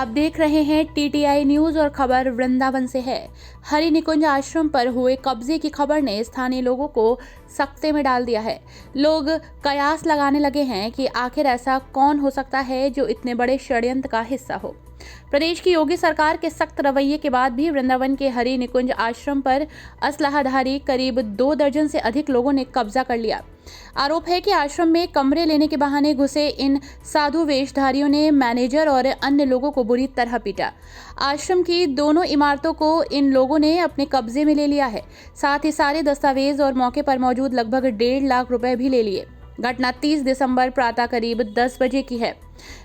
आप देख रहे हैं टीटीआई न्यूज और खबर वृंदावन से है। हरि निकुंज आश्रम पर हुए कब्जे की खबर ने स्थानीय लोगों को सकते में डाल दिया है। लोग कयास लगाने लगे हैं कि आखिर ऐसा कौन हो सकता है जो इतने बड़े षड्यंत्र का हिस्सा हो। प्रदेश की योगी सरकार के सख्त रवैये के बाद भी वृंदावन के हरि निकुंज आश्रम पर असलाहधारी करीब 2 दर्जन से अधिक लोगों ने कब्जा कर लिया। आरोप है कि आश्रम में कमरे लेने के बहाने घुसे इन साधु वेशधारियों ने मैनेजर और अन्य लोगों को बुरी तरह पीटा। आश्रम की दोनों इमारतों को इन लोगों ने अपने कब्जे में ले लिया है। साथ ही सारे दस्तावेज और मौके पर मौजूद लगभग 1.5 लाख रुपए भी ले लिए। घटना 30 दिसंबर प्रातः करीब 10 बजे की है।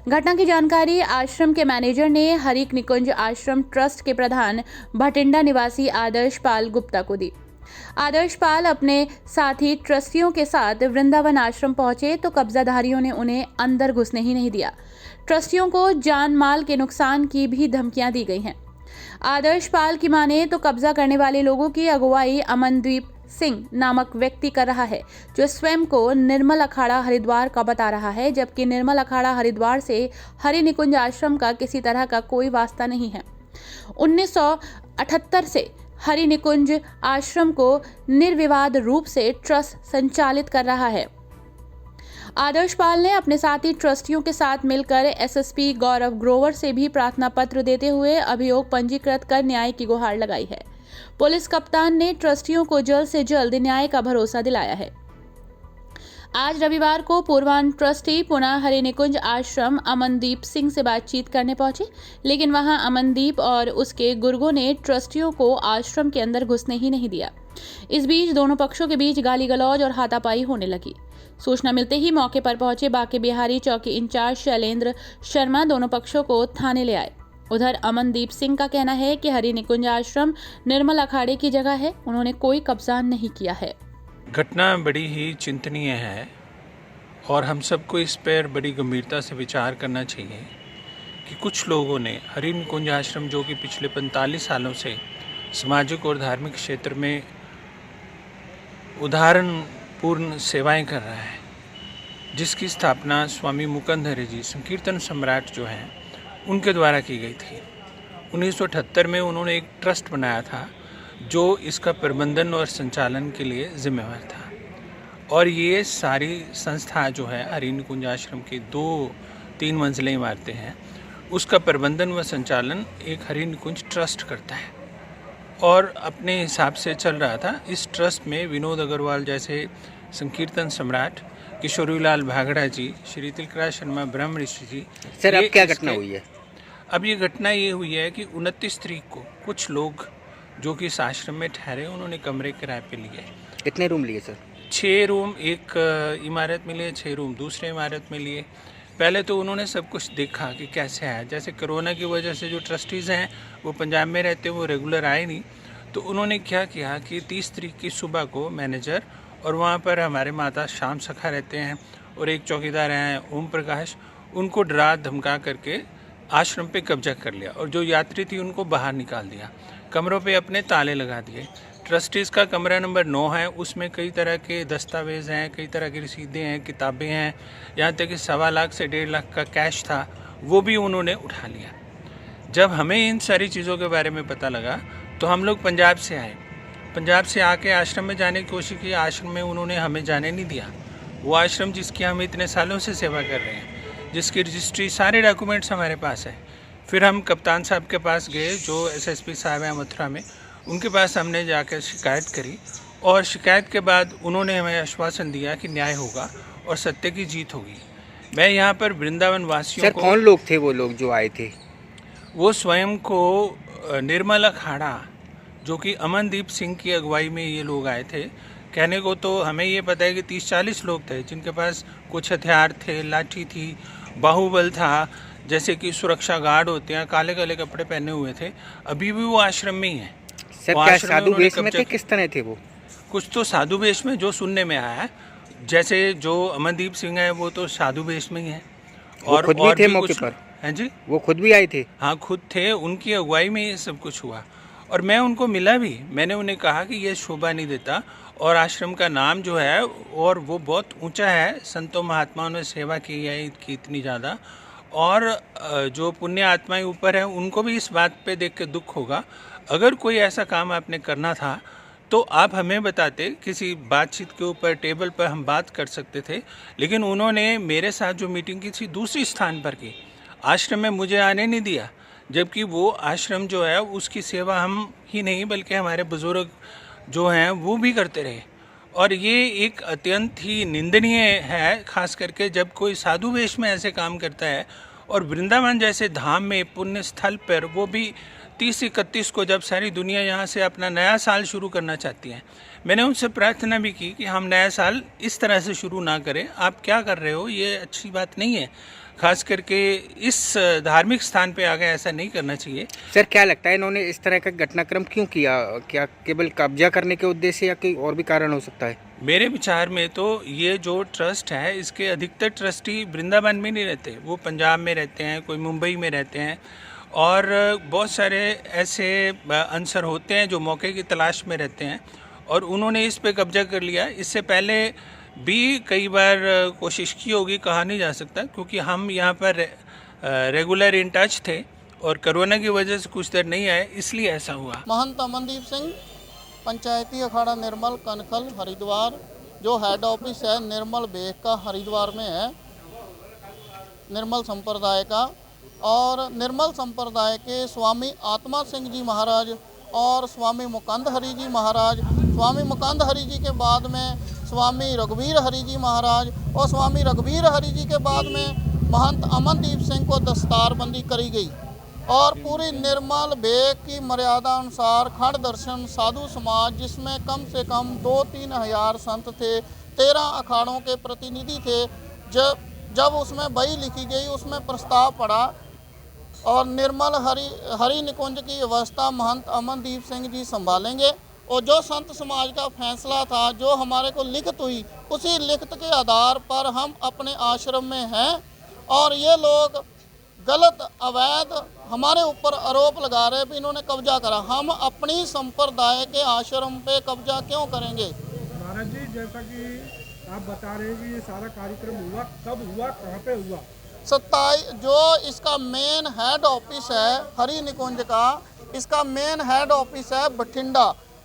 घटना की जानकारी आश्रम के मैनेजर ने हरि निकुंज आश्रम ट्रस्ट के प्रधान भटिंडा निवासी आदर्श पाल गुप्ता को दी। आदर्श पाल अपने साथी ट्रस्टियों के साथ वृंदावन आश्रम पहुंचे तो कब्जाधारियों ने उन्हें अंदर घुसने ही नहीं दिया। ट्रस्टियों को जान माल के नुकसान की भी धमकियां दी गई हैं। आदर्श पाल की माने तो कब्जा करने वाले लोगों की अगुवाई अमनदीप सिंह नामक व्यक्ति कर रहा है, जो स्वयं को निर्मल अखाड़ा हरिद्वार का बता रहा है, जबकि निर्मल अखाड़ा हरिद्वार से हरि निकुंज आश्रम का किसी तरह का कोई वास्ता नहीं है। 1978 से हरि निकुंज आश्रम को निर्विवाद रूप से ट्रस्ट संचालित कर रहा है। आदर्श पाल ने अपने साथी ट्रस्टियों के साथ मिलकर एसएसपी गौरव ग्रोवर से भी प्रार्थना पत्र देते हुए अभियोग पंजीकृत कर न्याय की गुहार लगाई है। पुलिस कप्तान ने ट्रस्टियों को जल्द से जल्द न्याय का भरोसा दिलाया है। आज रविवार को पूर्वांचल ट्रस्टी पुनः हरि निकुंज आश्रम अमनदीप सिंह से बातचीत करने पहुंचे, लेकिन वहां अमनदीप और उसके गुर्गों ने ट्रस्टियों को आश्रम के अंदर घुसने ही नहीं दिया। इस बीच दोनों पक्षों के बीच गाली गलौज और हाथापाई होने लगी। सूचना मिलते ही मौके पर पहुंचे बांके बिहारी चौकी इंचार्ज शैलेंद्र शर्मा दोनों पक्षों को थाने ले आए। उधर अमनदीप सिंह का कहना है कि हरि निकुंज आश्रम निर्मल अखाड़े की जगह है, उन्होंने कोई कब्जा नहीं किया है। घटना बड़ी ही चिंतनीय है और हम सबको इस पर बड़ी गंभीरता से विचार करना चाहिए कि कुछ लोगों ने हरि निकुंज आश्रम, जो कि पिछले 45 सालों से सामाजिक और धार्मिक क्षेत्र में उदाहरणपूर्ण सेवाएं कर रहा है, जिसकी स्थापना स्वामी मुकुंदहरि जी संकीर्तन सम्राट जो हैं उनके द्वारा की गई थी। 1978 में उन्होंने एक ट्रस्ट बनाया था जो इसका प्रबंधन और संचालन के लिए जिम्मेवार था। और ये सारी संस्था जो है हरि निकुंज आश्रम की 2-3 मंजिलें इमारतें हैं, उसका प्रबंधन व संचालन एक हरि निकुंज ट्रस्ट करता है और अपने हिसाब से चल रहा था। इस ट्रस्ट में विनोद अग्रवाल जैसे संकीर्तन सम्राट, किशोरीलाल भागड़ा जी, श्री तिलकराज शर्मा ब्रह्म ऋषि जी। सर, अब क्या घटना हुई है? अब ये घटना ये हुई है कि 29 तारीख को कुछ लोग जो कि इस आश्रम में ठहरे, उन्होंने कमरे किराए पे लिए। कितने रूम लिए सर? 6 रूम एक इमारत में लिए, 6 रूम दूसरे इमारत में लिए। पहले तो उन्होंने सब कुछ देखा कि कैसे है। जैसे कोरोना की वजह से जो ट्रस्टीज़ हैं वो पंजाब में रहते हैं, वो रेगुलर आए नहीं, तो उन्होंने क्या किया कि 30 तारीख की सुबह को मैनेजर और वहाँ पर हमारे माता श्याम सखा रहते हैं और एक चौकीदार हैं ओम प्रकाश, उनको डरा धमका करके आश्रम पे कब्जा कर लिया और जो यात्री थी उनको बाहर निकाल दिया। कमरों पे अपने ताले लगा दिए। ट्रस्टीज़ का कमरा नंबर 9 है, उसमें कई तरह के दस्तावेज़ हैं, कई तरह की रसीदें हैं, किताबें हैं, यहाँ तक कि 1.25 लाख से 1.5 लाख का कैश था, वो भी उन्होंने उठा लिया। जब हमें इन सारी चीज़ों के बारे में पता लगा तो हम लोग पंजाब से आए। पंजाब से आके आश्रम में जाने की कोशिश की। आश्रम में उन्होंने हमें जाने नहीं दिया। वो आश्रम जिसकी हम इतने सालों से सेवा कर रहे हैं, जिसकी रजिस्ट्री, सारे डॉक्यूमेंट्स हमारे पास है। फिर हम कप्तान साहब के पास गए, जो एसएसपी साहब हैं मथुरा में, उनके पास हमने जाकर शिकायत करी और शिकायत के बाद उन्होंने हमें आश्वासन दिया कि न्याय होगा और सत्य की जीत होगी। मैं यहाँ पर वृंदावन वासियों को, कौन लोग थे वो लोग जो आए थे? वो स्वयं को निर्मल अखाड़ा, जो कि अमनदीप सिंह की अगुवाई में ये लोग आए थे। कहने को तो हमें ये पता है कि 30-40 लोग थे जिनके पास कुछ हथियार थे, लाठी थी, बाहुबल था, जैसे कि सुरक्षा गार्ड होते हैं, काले काले कपड़े पहने हुए थे। अभी भी वो आश्रम में ही हैं। सर, क्या साधु वेश में थे? किस तरह थे वो? कुछ तो साधु वेश में, जो सुनने में आया है। जैसे जो अमनदीप सिंह है वो तो साधु वेश में ही है। और खुद भी थे मौके पर? हैं जी, वो खुद भी आए थे? हाँ, खुद थे। उनकी अगुवाई में ये सब कुछ हुआ और मैं उनको मिला भी। मैंने उन्हें कहा कि ये शोभा नहीं देता और आश्रम का नाम जो है और वो बहुत ऊंचा है, संतों महात्माओं ने सेवा की है कि इतनी ज़्यादा, और जो पुण्य आत्माएं ऊपर हैं उनको भी इस बात पे देख के दुख होगा। अगर कोई ऐसा काम आपने करना था तो आप हमें बताते, किसी बातचीत के ऊपर टेबल पर हम बात कर सकते थे। लेकिन उन्होंने मेरे साथ जो मीटिंग की थी दूसरी स्थान पर की, आश्रम में मुझे आने नहीं दिया, जबकि वो आश्रम जो है उसकी सेवा हम ही नहीं बल्कि हमारे बुज़ुर्ग जो हैं वो भी करते रहे। और ये एक अत्यंत ही निंदनीय है, खास करके जब कोई साधु वेश में ऐसे काम करता है। और वृंदावन जैसे धाम में, पुण्य स्थल पर, वो भी 30-31 को, जब सारी दुनिया यहाँ से अपना नया साल शुरू करना चाहती है। मैंने उनसे प्रार्थना भी की कि हम नया साल इस तरह से शुरू ना करें, आप क्या कर रहे हो, ये अच्छी बात नहीं है। खास करके इस धार्मिक स्थान पे आगे ऐसा नहीं करना चाहिए। सर क्या लगता है इन्होंने इस तरह का घटनाक्रम क्यों किया? क्या केवल कब्जा करने के उद्देश्य या कोई और भी कारण हो सकता है? मेरे विचार में तो ये जो ट्रस्ट है, इसके अधिकतर ट्रस्टी वृंदावन में नहीं रहते, वो पंजाब में रहते हैं, कोई मुंबई में रहते हैं। और बहुत सारे ऐसे अनसर होते हैं जो मौके की तलाश में रहते हैं और उन्होंने इस पे कब्जा कर लिया। इससे पहले भी कई बार कोशिश की होगी, कहा नहीं जा सकता, क्योंकि हम यहाँ पर रेगुलर इन टच थे और कोरोना की वजह से कुछ देर नहीं आए, इसलिए ऐसा हुआ। महंत अमनदीप सिंह, पंचायती अखाड़ा निर्मल कनखल हरिद्वार, जो हेड ऑफिस है निर्मल बेग का हरिद्वार में है, निर्मल संप्रदाय का। और निर्मल संप्रदाय के स्वामी आत्मा सिंह जी महाराज और स्वामी मुकंद हरि जी महाराज, स्वामी मुकंद हरि जी के बाद में स्वामी रघुवीर हरि जी महाराज, और स्वामी रघुवीर हरि जी के बाद में महंत अमनदीप सिंह को दस्तारबंदी करी गई। और पूरी निर्मल बेग की मर्यादा अनुसार खंड दर्शन साधु समाज, जिसमें कम से कम 2-3 हज़ार संत थे, 13 अखाड़ों के प्रतिनिधि थे, जब उसमें बही लिखी गई उसमें प्रस्ताव पड़ा और निर्मल हरि निकुंज की व्यवस्था महंत अमनदीप सिंह जी संभालेंगे। और जो संत समाज का फैसला था, जो हमारे को लिखित हुई, उसी लिखित के आधार पर हम अपने आश्रम में हैं। और ये लोग गलत अवैध हमारे ऊपर आरोप लगा रहे हैं, इन्होंने कब्जा करा। हम अपनी संप्रदाय के आश्रम पे कब्जा क्यों करेंगे? महाराज जी, जैसा कि आप बता रहे हैं कि ये सारा कार्यक्रम हुआ, कब हुआ, कहाँ पे हुआ? 27, जो इसका मेन हेड ऑफिस है हरि निकुंज का, इसका मेन हेड ऑफिस है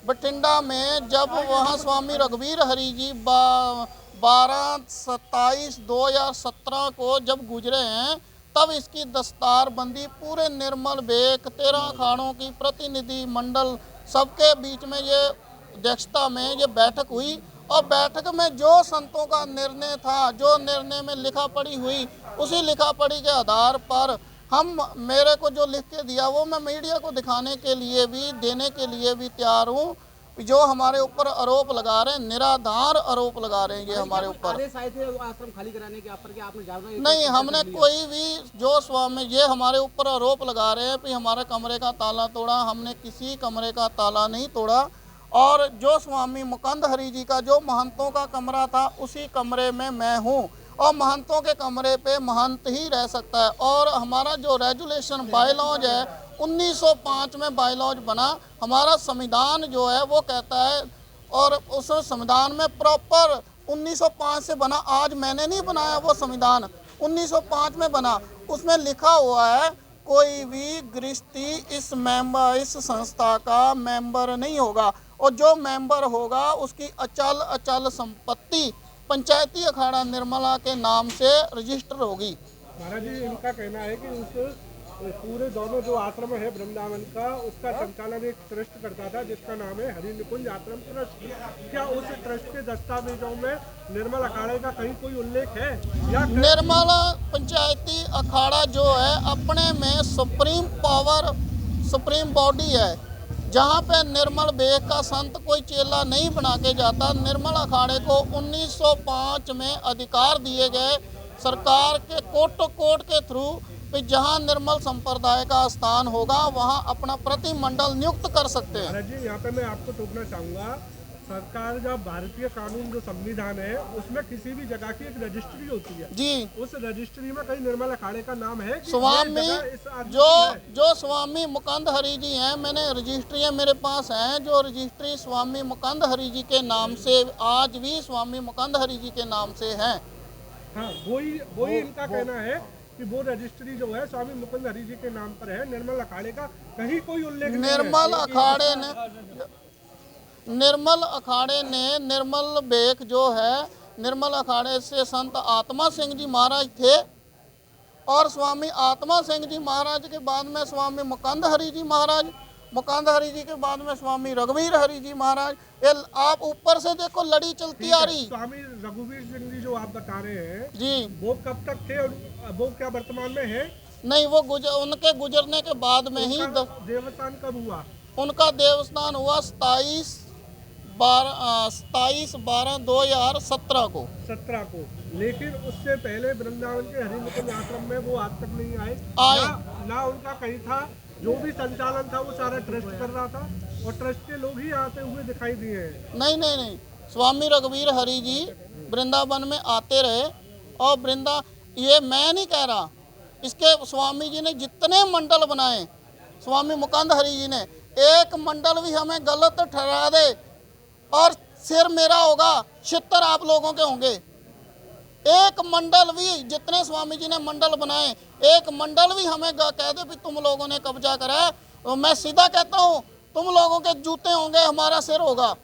बठिंडा में। जब वहाँ स्वामी रघुवीर हरि जी 12/27/2017 को जब गुजरे हैं, तब इसकी दस्तारबंदी पूरे निर्मल बेग 13 अखाड़ों की प्रतिनिधि मंडल सबके बीच में ये अध्यक्षता में ये बैठक हुई। और बैठक में जो संतों का निर्णय था, जो निर्णय में लिखा पढ़ी हुई, उसी लिखा पढ़ी के आधार पर मेरे को जो लिख के दिया वो मैं मीडिया को दिखाने के लिए भी, देने के लिए भी तैयार हूँ। जो हमारे ऊपर आरोप लगा रहे हैं, निराधार आरोप लगा रहे हैं ये हमारे ऊपर। आश्रम खाली कराने के आपने जाना नहीं, हमने कोई भी, जो स्वामी ये हमारे ऊपर आरोप लगा रहे हैं कि हमारे कमरे का ताला तोड़ा, हमने किसी कमरे का ताला नहीं तोड़ा। और जो स्वामी मुकंद हरि जी का जो महंतों का कमरा था, उसी कमरे में मैं हूँ और महंतों के कमरे पे महंत ही रह सकता है। और हमारा जो रेजुलेशन बायलॉज है, 1905 में बायलॉज बना, हमारा संविधान जो है वो कहता है, और उस संविधान में प्रॉपर 1905 से बना। आज मैंने नहीं बनाया वो संविधान, 1905 में बना। उसमें लिखा हुआ है कोई भी गृहस्थी इस संस्था का मेंबर नहीं होगा, और जो मेंबर होगा उसकी अचल संपत्ति पंचायती अखाड़ा निर्मला के नाम से रजिस्टर होगी। महाराज जी, इनका कहना है कि उस पूरे दोनों जो आश्रम है वृंदावन का, उसका संचालन एक ट्रस्ट करता था जिसका नाम है हरि निकुंज आश्रम ट्रस्ट। क्या उस ट्रस्ट के दस्तावेजों में निर्मल अखाड़े का कहीं कोई उल्लेख है? या निर्मल पंचायती अखाड़ा जो है अपने में सुप्रीम पावर, सुप्रीम बॉडी है, जहाँ पे निर्मल बेग का संत कोई चेला नहीं बना के जाता। निर्मल अखाड़े को 1905 में अधिकार दिए गए सरकार के कोर्ट के थ्रू, जहाँ निर्मल संप्रदाय का स्थान होगा वहाँ अपना प्रतिमंडल नियुक्त कर सकते हैं। महाराज जी, यहाँ पे मैं आपको टोकना चाहूँगा, सरकार जब भारतीय कानून जो संविधान है उसमें किसी भी जगह की एक रजिस्ट्री होती है जी, उस रजिस्ट्री में कहीं निर्मल अखाड़े का नाम है कि स्वामी जो स्वामी मुकंद हरि जी हैं, मैंने रजिस्ट्री मेरे पास हैं, जो रजिस्ट्री स्वामी मुकंद हरि जी के नाम से आज भी स्वामी मुकंद हरि जी के नाम से है। हाँ, वही इनका कहना है कि वो रजिस्ट्री जो है स्वामी मुकुंद हरि जी के नाम पर है, निर्मल अखाड़े का कहीं कोई उल्लेख नहीं है। निर्मल अखाड़े ने निर्मल बेक जो है, निर्मल अखाड़े से संत आत्मा सिंह जी महाराज थे और स्वामी आत्मा सिंह जी महाराज के बाद में स्वामी मुकुंद हरि जी महाराज, मुकुंद हरि जी के बाद में स्वामी रघुवीर हरि जी महाराज। ये आप ऊपर से देखो लड़ी चलती आ रही। स्वामी रघुवीर सिंह जी जो आप बता रहे हैं जी, वो कब तक थे और वो क्या वर्तमान में है? नहीं, वो उनके गुजरने के बाद में ही देवस्थान कब हुआ? उनका देवस्थान हुआ 27/12/2017 को। 17 को। लेकिन उससे पहले वृंदावन के हरि निकुंज आश्रम में वो आज तक नहीं आए। ना उनका कहीं था, जो भी संचालन था वो सारा ट्रस्ट कर रहा था और ट्रस्ट के लोग ही आते हुए दिखाई दिए हैं। नहीं, स्वामी रघुवीर हरि जी वृंदावन में आते रहे और ये मैं नहीं कह रहा, इसके स्वामी जी ने जितने मंडल बनाए, स्वामी मुकुंद हरि जी ने, एक मंडल भी हमें गलत ठहरा दे और सिर मेरा होगा, छितर आप लोगों के होंगे। एक मंडल भी, जितने स्वामी जी ने मंडल बनाए, एक मंडल भी हमें कह दे भी तुम लोगों ने कब्जा करा है, तो मैं सीधा कहता हूँ तुम लोगों के जूते होंगे, हमारा सिर होगा।